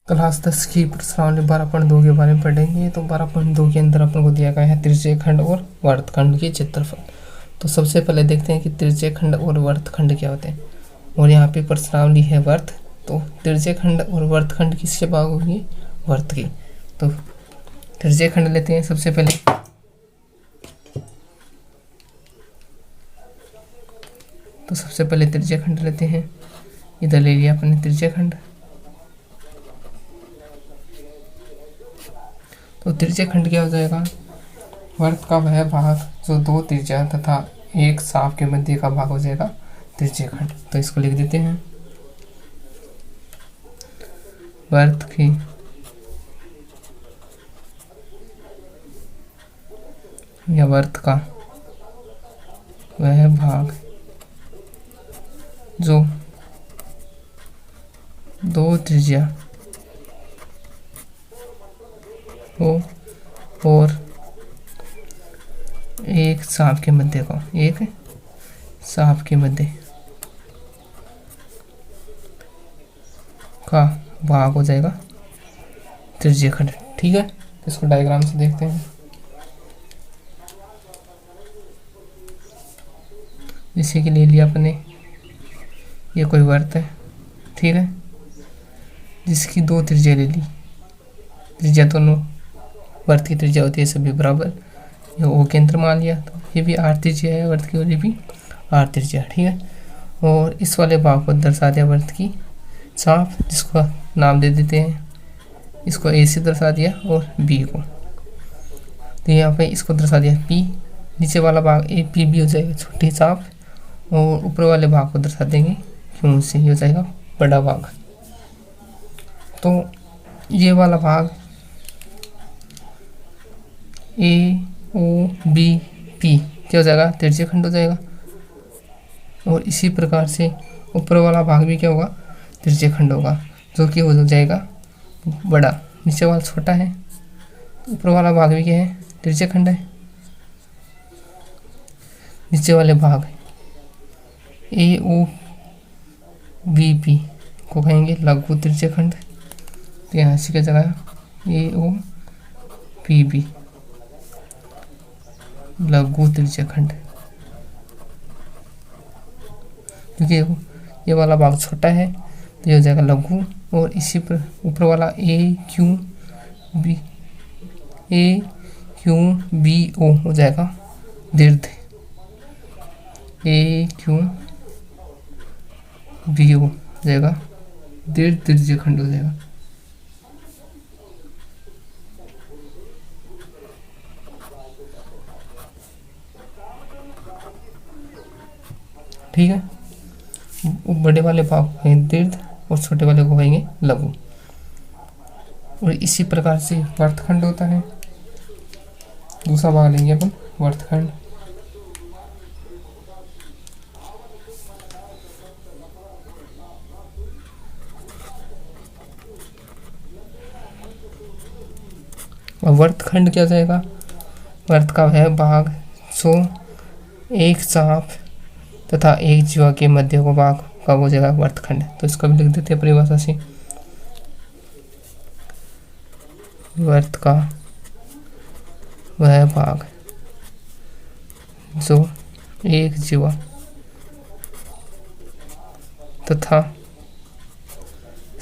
Class 10 की प्रश्नावली 12.2 के बारे में पढ़ेंगे। तो 12.2 के अंदर अपन को दिया गया है त्रिज्यीय खंड और वर्तखंड की क्षेत्रफल। तो सबसे पहले देखते हैं कि त्रिज्यीय खंड और वर्तखंड क्या होते हैं। और यहाँ पे प्रश्नावली है वर्त। तो त्रिज्यीय खंड और वर्तखंड किससे भाग होगी? वर्त की। तो त्रिज्यीय खंड लेते हैं सबसे पहले। तो सबसे पहले त्रिज्यीय खंड लेते हैं। इधर ले लिया अपने त्रिज्यीय खंड। तो त्रिज्यीय खंड क्या हो जाएगा? वर्त का वह भाग जो दो त्रिज्या तथा एक चाप के मध्य का भाग हो जाएगा त्रिज्यीय खंड। तो इसको लिख देते हैं। वर्त की या वर्त का वह भाग जो दो त्रिज्या हो और एक चाप के मध्य का भाग हो जाएगा त्रिज्यीय खंड। ठीक है, इसको डायग्राम से देखते हैं। जैसे कि ले लिया अपने, ये कोई वर्त है, ठीक है, जिसकी दो त्रिज्या ले ली। त्रिज्या दोनों वर्त की त्रिज्या होती है सभी बराबर। ये ओ केंद्र मान लिया, तो ये भी आर त्रिज्या है वर्त की और ये भी आर त्रिज्या, ठीक है। और इस वाले भाग को दर्शा दिया वर्त की चाप, जिसको नाम दे देते हैं। इसको ए से दर्शा दिया और बी को। तो यहाँ पे इसको दर्शा दिया पी। नीचे वाला भाग ए पी बी हो जाएगा छोटी चाप, और ऊपर वाले भाग को दर्शा देंगे क्यों से, ये हो जाएगा बड़ा भाग। तो ये वाला भाग ए ओ बी पी क्या हो जाएगा? त्रिज्यीय खंड हो जाएगा। और इसी प्रकार से ऊपर वाला भाग भी क्या होगा? त्रिज्यीय खंड होगा, जो कि हो जाएगा बड़ा। नीचे वाला छोटा है, ऊपर वाला भाग भी क्या है? त्रिज्यीय खंड है। नीचे वाले भाग ए ओ बी पी को कहेंगे लघु त्रिज्यीय खंड। तो यहाँ से क्या जगह ए ओ पी बी लघु त्रिज्यीय खंड, क्योंकि ये वाला भाग छोटा है तो ये हो जाएगा लघु। और इसी पर ऊपर वाला ए क्यू बी ओ हो जाएगा दीर्घ। ए क्यू बी ओ हो जाएगा दीर्घ त्रिज्यीय खंड हो जाएगा। ठीक है, बड़े वाले भाग को कहेंगे दीर्घ और छोटे वाले को कहेंगे लघु। और इसी प्रकार से वर्तखंड होता है। दूसरा भाग लेंगे अपन वर्तखंड। और वर्तखंड क्या जाएगा? वर्त का वह भाग जो एक चाप तथा एक जीवा के मध्य को भाग का हो जाएगा वर्तखंड। तो इसको भी लिख देते हैं परिभाषा से। वर्त का वह भाग जो एक जीवा तथा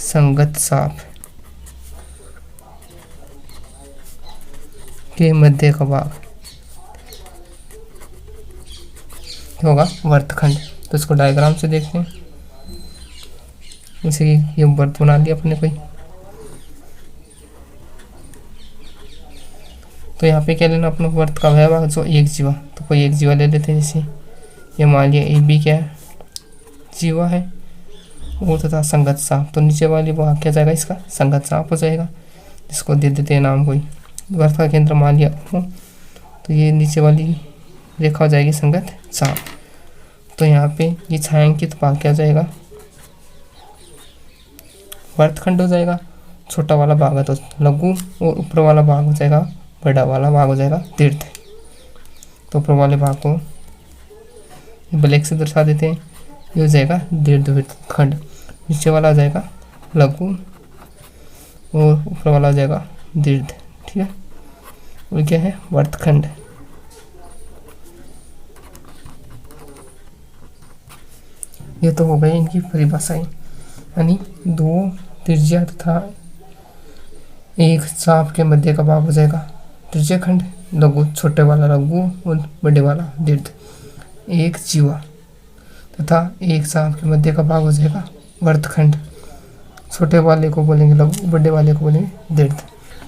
संगत चाप के मध्य का भाग होगा वर्तखंड। तो इसको डायग्राम से देखते हैं। जैसे कि ये वर्त बना लिया अपने कोई। तो यहाँ पे क्या लेना अपने वर्त का वह भाग जो एक जीवा, तो कोई एक जीवा ले लेते हैं। जैसे ये मान लिया ए बी क्या है? जीवा है, और तथा संगत चाप। तो नीचे वाली भाग क्या जाएगा? इसका संगत चाप हो जाएगा, जिसको दे देते हैं नाम कोई। वर्त का केंद्र मान लिया हो, तो ये नीचे वाली रेखा हो जाएगी संगत चाप। तो यहाँ पे ये छायांकित भाग क्या हो जाएगा? वर्तखंड हो जाएगा। छोटा वाला भाग है तो लघु, और ऊपर वाला भाग हो जाएगा बड़ा वाला भाग हो जाएगा दीर्घ। तो ऊपर वाले भाग को ब्लैक से दर्शा देते हैं। ये हो जाएगा दीर्घवृत्त खंड। नीचे वाला आ जाएगा लघु और ऊपर वाला हो जाएगा दीर्घ। ठीक है, और क्या है वर्तखंड। ये तो हो गई इनकी परिभाषाएं, यानी दो त्रिज्या तथा एक चाप के मध्य का भाग हो जाएगा त्रिज्या खंड, लघु छोटे वाला लघु और बड़े वाला दीर्घ। एक जीवा तथा एक चाप के मध्य का भाग हो जाएगा वर्तखंड, छोटे वाले को बोलेंगे लघु, बड़े वाले को बोलेंगे दीर्घ।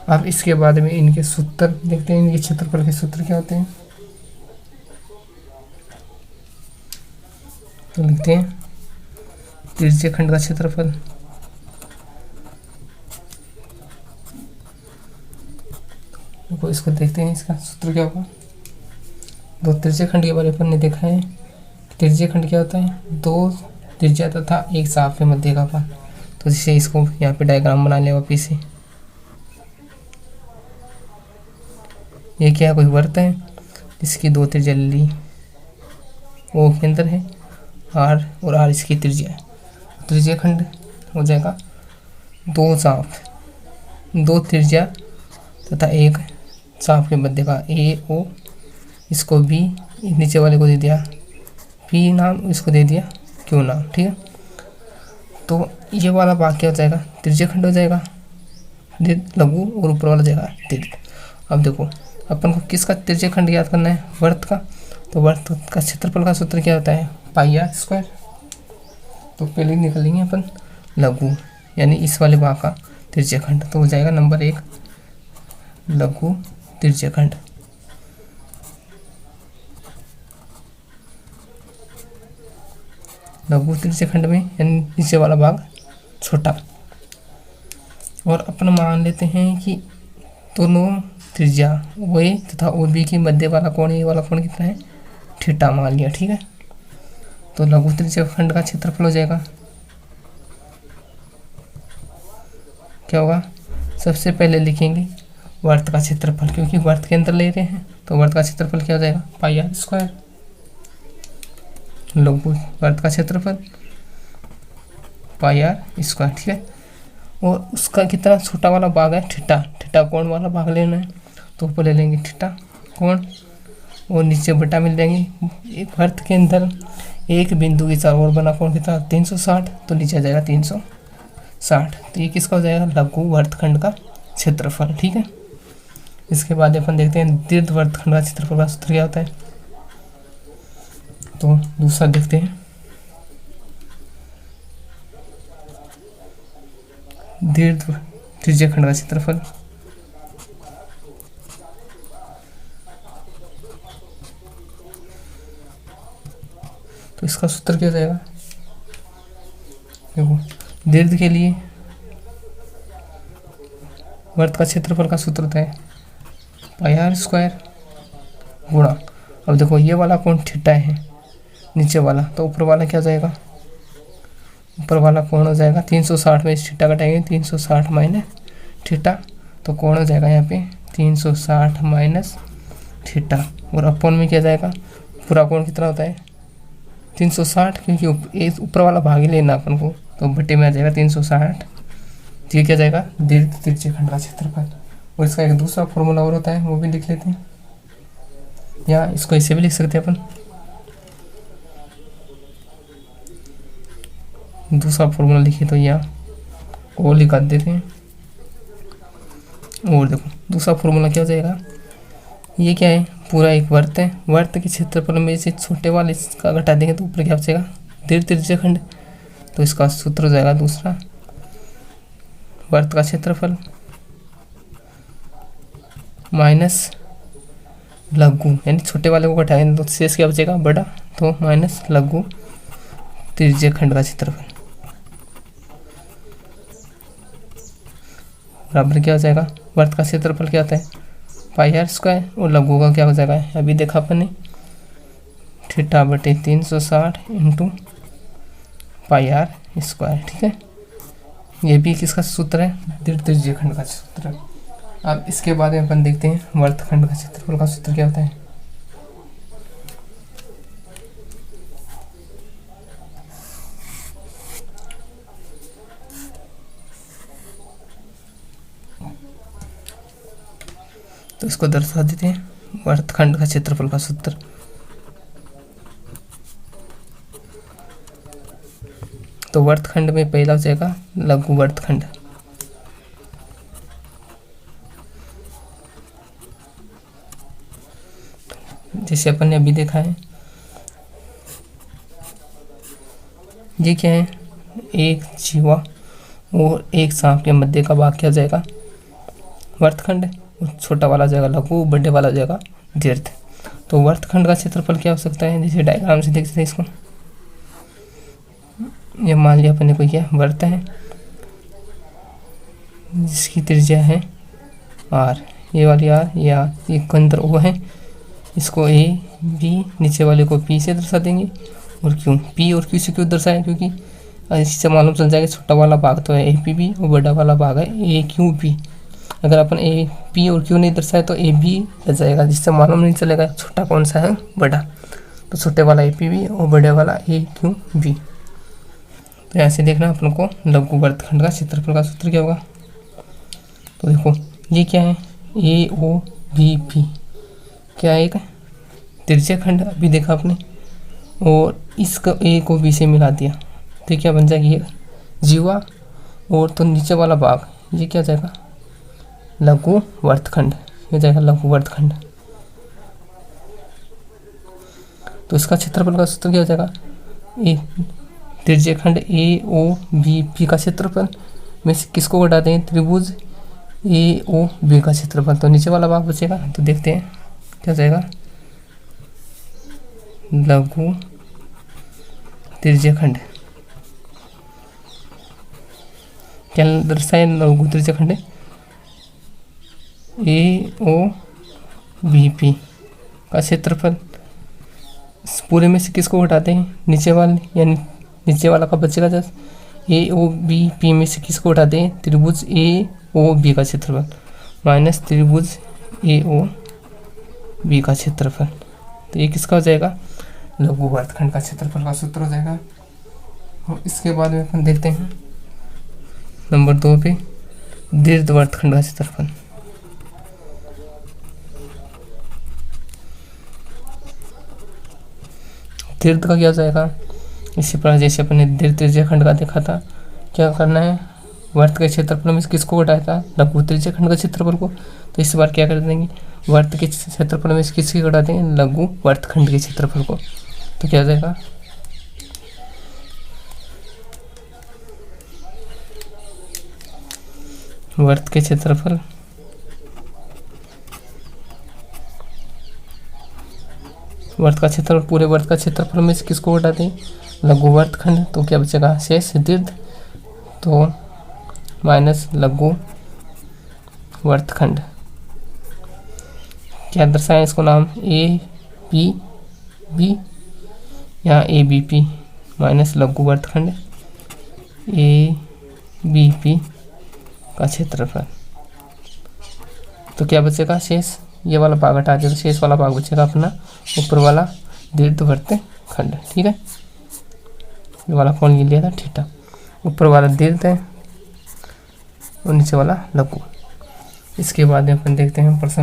अब इसके बाद में इनके सूत्र देखते हैं, इनके क्षेत्रफल के सूत्र क्या होते हैं। तो लिखते हैं त्रिज्या खंड का क्षेत्रफल तो इसको देखते हैं, इसका सूत्र क्या होगा। दो त्रिज्या खंड के बारे में हमने देखा है, त्रिज्या खंड क्या होता है, दो त्रिज्या तथा एक चाप के मध्य का पान। तो जिससे इसको यहाँ पे डायग्राम बना लिया वापिस से। ये क्या कोई वर्त है जिसकी दो त्रिज्या ली, वो केंद्र है आर और आर इसकी त्रिज्या है। त्रिज्या खंड हो जाएगा दो चाप, दो त्रिज्या तथा एक चाप के मध्य का ए ओ, इसको बी, नीचे वाले को दे दिया पी नाम, इसको दे दिया क्यू नाम। ठीक है, तो ये वाला भाग क्या हो जाएगा त्रिज्या खंड हो जाएगा लघु, और ऊपर वाला जाएगा दीर्घ। अब देखो अपन को किसका त्रिज्या खंड याद करना है, वर्त का। तो वर्त का क्षेत्रफल का सूत्र क्या होता है, पाई आर स्क्वायर। तो पहले निकालेंगे अपन लघु, यानी इस वाले भाग का त्रिज्या खंड, तो हो जाएगा नंबर 1 लघु त्रिज्या खंड। लघु त्रिज्या खंड में यानी नीचे वाला भाग छोटा। और अपन मान लेते हैं कि दोनों त्रिज्या ओ ए तथा ओ बी के मध्य वाला कोण, ये वाला कोण कितना है थीटा मान लिया। ठीक है, तो लघु त्रिज्या खंड का क्षेत्रफल हो जाएगा क्या होगा, सबसे पहले लिखेंगे वर्त का क्षेत्रफल, क्योंकि वर्त के अंदर ले रहे हैं। तो वर्त का क्षेत्रफल क्या हो जाएगा पाई आर स्क्वायर, लघु वर्त का क्षेत्रफल पाई आर स्क्वायर। ठीक है, और उसका कितना छोटा वाला भाग है थीटा, थीटा कोण वाला भाग लेना है। तो ऊपर ले लेंगे थीटा कोण, और नीचे बटा मिल जाएंगे। एक वर्त के अंदर एक बिंदु के चारों ओर बना कोण कितना 360, तो नीचे आ जाएगा 360। तो ये किसका हो जाएगा लघु वर्तखंड का क्षेत्रफल। ठीक है, इसके बाद अपन देखते हैं दीर्घ वर्तखंड का क्षेत्रफल का सूत्र क्या होता है। तो दूसरा देखते हैं, दीर्घ त्रिज्या खंड का क्षेत्रफल। तो इसका सूत्र क्या हो जाएगा, देखो दीर्घ के लिए वर्त का क्षेत्रफल का सूत्र होता है पाई आर स्क्वायर गुणा, अब देखो ये वाला कोण थीटा है नीचे वाला, तो ऊपर वाला क्या हो जाएगा, ऊपर वाला कोण हो जाएगा 360 में थीटा घटाएंगे 360 माइनस थीटा, तो कोण हो जाएगा यहाँ पे 360 माइनस थीटा। और अपन में क्या जाएगा, पूरा कोण कितना होता है 360, क्योंकि ऊपर वाला भाग ही लेना अपन को, तो बटे में आ जाएगा 360। तो ये क्या जाएगा दीर्घ त्रिज्या खंड का क्षेत्रफल। और इसका एक दूसरा फॉर्मूला और होता है, वो भी लिख लेते हैं, या इसको ऐसे भी लिख सकते हैं अपन। दूसरा फॉर्मूला लिखिए तो यहाँ और लिखा देते हैं। और देखो दूसरा फॉर्मूला क्या हो जाएगा, ये क्या है पूरा एक वर्त है, वर्त के क्षेत्रफल में से छोटे वाले का घटा देंगे तो ऊपर क्या बचेगा दीर्घ त्रिज्या खंड। तो इसका सूत्र हो जाएगा दूसरा वर्त का क्षेत्रफल माइनस लघु, यानी छोटे वाले को घटाएंगे तो शेष क्या बचेगा बड़ा, तो माइनस लघु त्रिज्या खंड का क्षेत्रफल बराबर क्या हो जाएगा, वर्त का क्षेत्रफल क्या होता है पाई आर स्क्वायर, और लघु का क्या हो जाएगा अभी देखा अपन ने थीटा बटे 360 इंटू पाई आर स्क्वायर। ठीक है, ये भी किसका सूत्र है दीर्घ त्रिज्या खंड का सूत्र है। अब इसके बाद में अपन देखते हैं वर्तखंड का क्षेत्रफल का सूत्र क्या होता है। तो इसको दर्शा देते हैं वर्तखंड का क्षेत्रफल का सूत्र। तो वर्तखंड में पहला हो जाएगा लघु वर्तखंड। जैसे अपन ने अभी देखा है, ये क्या है, एक जीवा और एक सांप के मध्य का भाग क्या हो जाएगा, वर्तखंड। छोटा वाला जाएगा लघु, बड़े वाला जाएगा दीर्घ। तो वर्तखंड का क्षेत्रफल क्या हो सकता है, जैसे डायग्राम से देखते हैं इसको। ये मान लिया अपने को क्या वर्त है जिसकी त्रिज्या है आर, ये वाली आर, ये केंद्र ओ है, इसको ए बी, नीचे वाले को पी से दर्शा देंगे। और क्यों पी और क्यू से क्यों दर्शाएं, क्योंकि इससे मालूम चल जाएगा छोटा वाला भाग तो है ए पी बी और बड़ा वाला भाग है ए क्यू पी। अगर अपन ए पी और क्यू नहीं दर्शाए तो ए बी रह जाएगा, जिससे मालूम नहीं चलेगा छोटा कौन सा है बड़ा। तो छोटे वाला ए पी बी और बड़े वाला ए क्यू बी। तो यहाँ से देखना अपन को लघु वर्तखंड का क्षेत्रफल का सूत्र क्या होगा। तो देखो ये क्या है, ए ओ बी पी, क्या है एक त्रिज्या खंड अभी देखा आपने, और इसका ए को बी से मिला दिया तो क्या बन जाएगी, जीवा और तो नीचे वाला भाग ये क्या जाएगा, लघु वर्तखंड, ये जाएगा लघु वर्तखंड। तो इसका क्षेत्रफल का सूत्र क्या हो जाएगा, ए त्रिज्या खंड ए ओ बी पी का क्षेत्रफल में से किसको घटा दें, त्रिभुज ए ओ बी का क्षेत्रफल। तो नीचे वाला भाग बचेगा, तो देखते हैं क्या जाएगा, लघु त्रिज्या खंड। क्या दर्शाए लघु त्रिज्या खंड, ए ओ बी पी का क्षेत्रफल। इस पूरे में से किसको घटाते हैं, नीचे वाले, यानी नीचे वाला का बचेगा जब ए ओ बी पी में से किसको घटाते हैं, त्रिभुज ए ओ बी का क्षेत्रफल माइनस त्रिभुज ए ओ बी का क्षेत्रफल। तो ये किसका हो जाएगा, लघु वर्तखंड का क्षेत्रफल का सूत्र हो जाएगा। और इसके बाद में अपन देखते हैं नंबर 2 पे दीर्घ वर्तखंड का क्षेत्रफल। दीर्घ का क्या हो जाएगा, इसी प्रकार जैसे अपने दीर्घ त्रिज्या खंड का देखा था, क्या करना है, वर्त के क्षेत्रफल में किसको घटाया था, लघु त्रिज्या खंड का क्षेत्रफल को। तो इस बार क्या कर देंगे, वर्त के क्षेत्रफल में किसकी घटा देंगे, लघु वर्तखंड के क्षेत्रफल को। तो क्या हो जाएगा, वर्त के क्षेत्रफल वर्त का क्षेत्रफल, पूरे वर्त का क्षेत्रफल में से किसको घटा दें, लघु वर्तखंड। तो क्या बचेगा, शेष दीर्घ, तो माइनस लघु वर्तखंड। क्या दर्शाएं इसको नाम, ए पी बी, यहाँ ए बी पी माइनस लघु वर्तखंड ए बी पी का क्षेत्रफल। तो क्या बचेगा, शेष, ये वाला भाग हटा देगा, शेष वाला भाग बचेगा अपना ऊपर वाला दीर्घ वर्तखंड। ठीक है, ये वाला कौन लिया था, थीटा, ऊपर वाला दीर्घ है और नीचे वाला लघु। इसके बाद में अपन देखते हैं प्रश्न